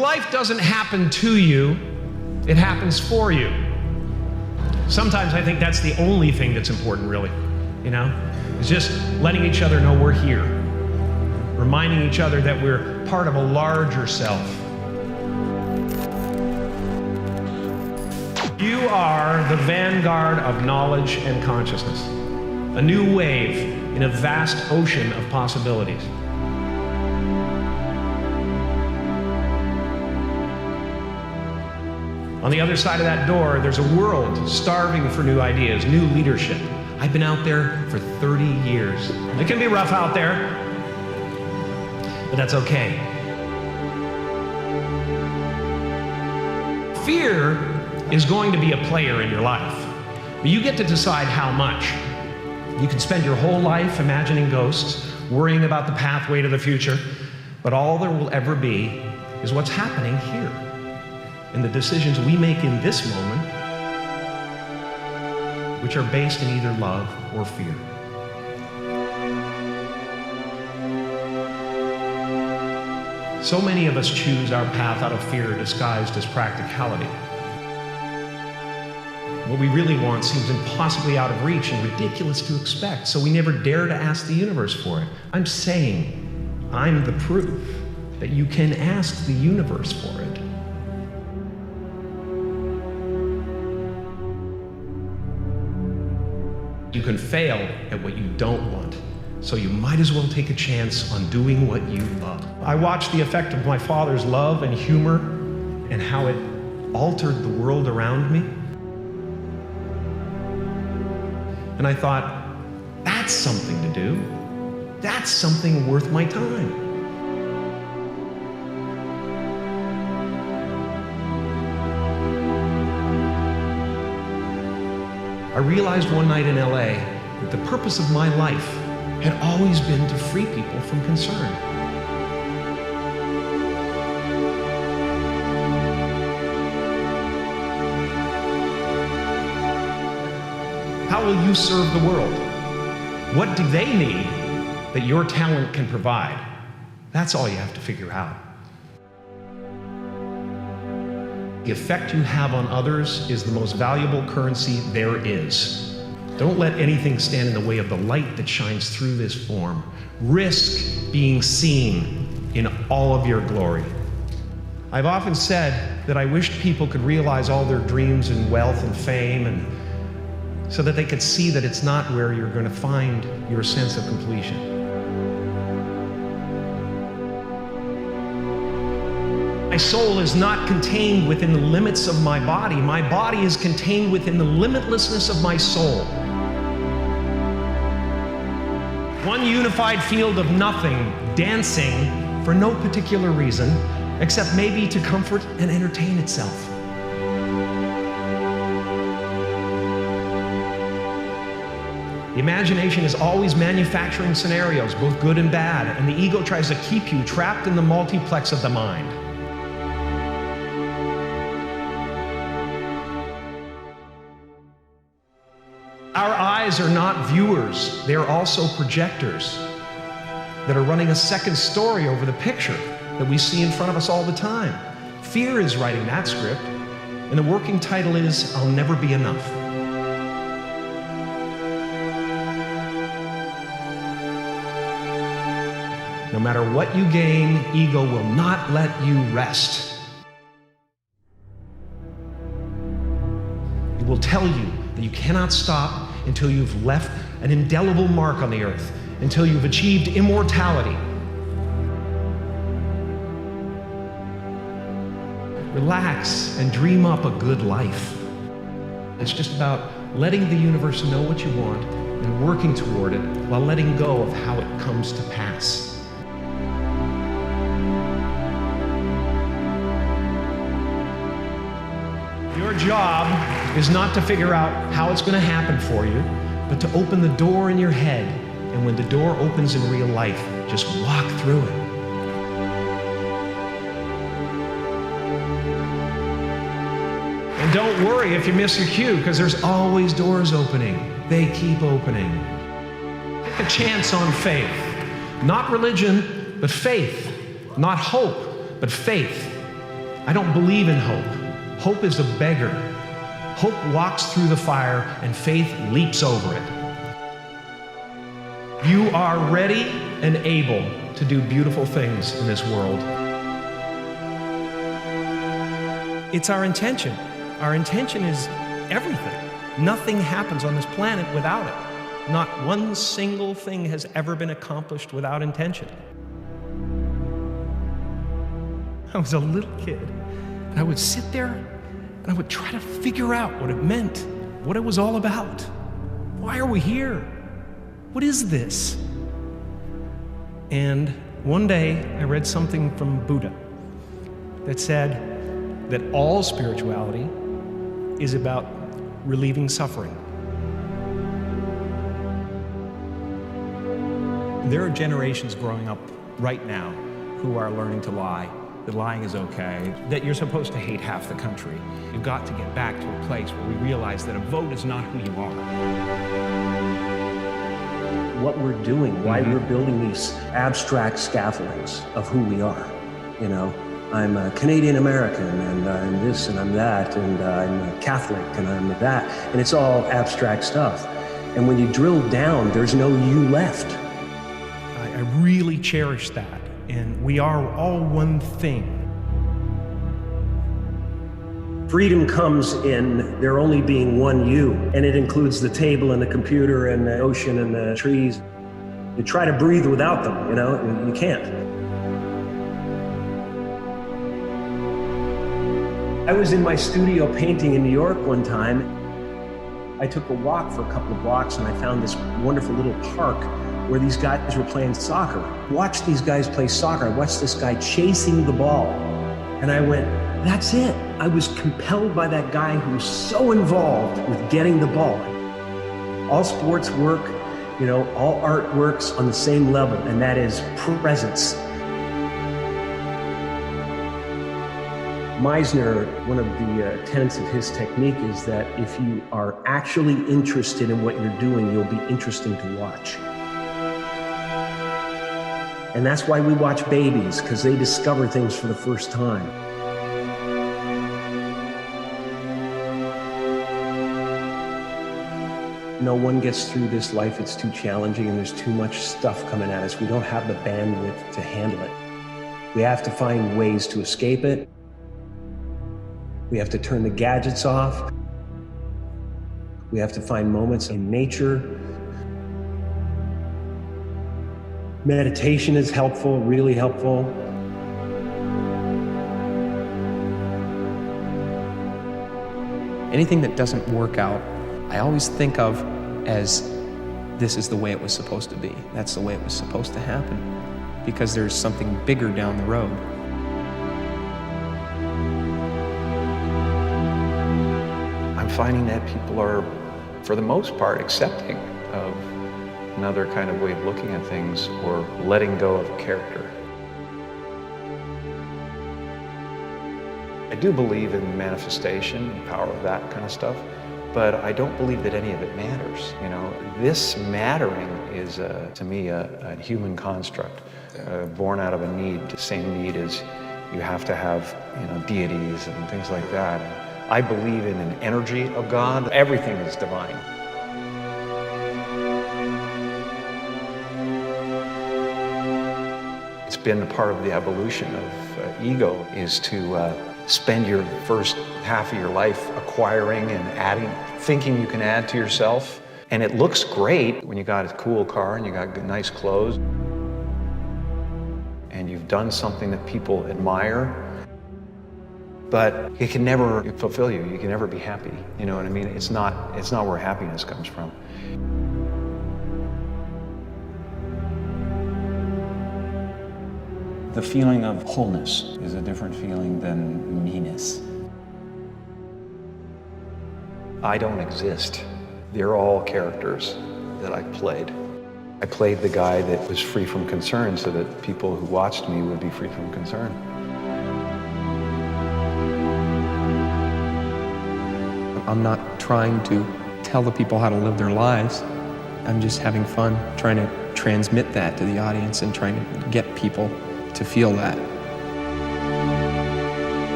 Life doesn't happen to you, it happens for you. Sometimes I think that's the only thing that's important, really, is just letting each other know we're here, reminding each other that we're part of a larger self. You are the vanguard of knowledge and consciousness, a new wave in a vast ocean of possibilities. On the other side of that door, there's a world starving for new ideas, new leadership. I've been out there for 30 years. It can be rough out there, but that's okay. Fear is going to be a player in your life, but you get to decide how much. You can spend your whole life imagining ghosts, worrying about the pathway to the future, but all there will ever be is what's happening here. And the decisions we make in this moment, which are based in either love or fear. So many of us choose our path out of fear disguised as practicality. What we really want seems impossibly out of reach and ridiculous to expect, so we never dare to ask the universe for it. I'm saying I'm the proof that you can ask the universe for it. You can fail at what you don't want, so you might as well take a chance on doing what you love. I watched the effect of my father's love and humor and how it altered the world around me. And I thought, that's something to do. That's something worth my time. I realized one night in LA that the purpose of my life had always been to free people from concern. How will you serve the world? What do they need that your talent can provide? That's all you have to figure out. The effect you have on others is the most valuable currency there is. Don't let anything stand in the way of the light that shines through this form. Risk being seen in all of your glory. I've often said that I wished people could realize all their dreams and wealth and fame, and so that they could see that it's not where you're going to find your sense of completion. My soul is not contained within the limits of my body. My body is contained within the limitlessness of my soul. One unified field of nothing, dancing for no particular reason, except maybe to comfort and entertain itself. The imagination is always manufacturing scenarios, both good and bad, and the ego tries to keep you trapped in the multiplex of the mind. Our eyes are not viewers, they are also projectors that are running a second story over the picture that we see in front of us all the time. Fear is writing that script, and the working title is, I'll Never Be Enough. No matter what you gain, ego will not let you rest. It will tell you that you cannot stop until you've left an indelible mark on the earth, until you've achieved immortality. Relax and dream up a good life. It's just about letting the universe know what you want and working toward it while letting go of how it comes to pass. Your job is not to figure out how it's going to happen for you, but to open the door in your head. And when the door opens in real life, just walk through it. And don't worry if you miss your cue, because there's always doors opening. They keep opening. Take a chance on faith. Not religion, but faith. Not hope, but faith. I don't believe in hope. Hope is a beggar. Hope walks through the fire and faith leaps over it. You are ready and able to do beautiful things in this world. It's our intention. Our intention is everything. Nothing happens on this planet without it. Not one single thing has ever been accomplished without intention. I was a little kid, and I would sit there and I would try to figure out what it meant, what it was all about. Why are we here? What is this? And one day I read something from Buddha that said that all spirituality is about relieving suffering. There are generations growing up right now who are learning to lie, that lying is okay, that you're supposed to hate half the country. You've got to get back to a place where we realize that a vote is not who you are. What we're doing, why we're building these abstract scaffoldings of who we are. You know, I'm a Canadian American, and I'm this, and I'm that, and I'm a Catholic, and I'm that, and it's all abstract stuff. And when you drill down, there's no you left. I really cherish that, and we are all one thing. Freedom comes in there only being one you, and it includes the table and the computer and the ocean and the trees. You try to breathe without them, you know, you can't. I was in my studio painting in New York one time. I took a walk for a couple of blocks and I found this wonderful little park where these guys were playing soccer. Watched these guys play soccer. I watched this guy chasing the ball. And I went, that's it. I was compelled by that guy who was so involved with getting the ball. All sports work, you know, all art works on the same level, and that is presence. Meisner, one of the tenets of his technique is that if you are actually interested in what you're doing, you'll be interesting to watch. And that's why we watch babies, because they discover things for the first time. No one gets through this life, it's too challenging and there's too much stuff coming at us. We don't have the bandwidth to handle it. We have to find ways to escape it. We have to turn the gadgets off. We have to find moments in nature. Meditation is helpful, really helpful. Anything that doesn't work out, I always think of as this is the way it was supposed to be. That's the way it was supposed to happen, because there's something bigger down the road. I'm finding that people are, for the most part, accepting of another kind of way of looking at things or letting go of a character. I do believe in manifestation, the power of that kind of stuff, but I don't believe that any of it matters. You know, this mattering is, to me, a human construct, born out of a need. The same need as you have to have, you know, deities and things like that. I believe in an energy of God. Everything is divine. It's been a part of the evolution of ego is to spend your first half of your life acquiring and adding, thinking you can add to yourself. And it looks great when you got a cool car and you got nice clothes and you've done something that people admire, but it can never fulfill you. You can never be happy. You know what I mean? It's not where happiness comes from. The feeling of wholeness is a different feeling than meanness. I don't exist. They're all characters that I played. I played the guy that was free from concern so that people who watched me would be free from concern. I'm not trying to tell the people how to live their lives. I'm just having fun trying to transmit that to the audience and trying to get people to feel that.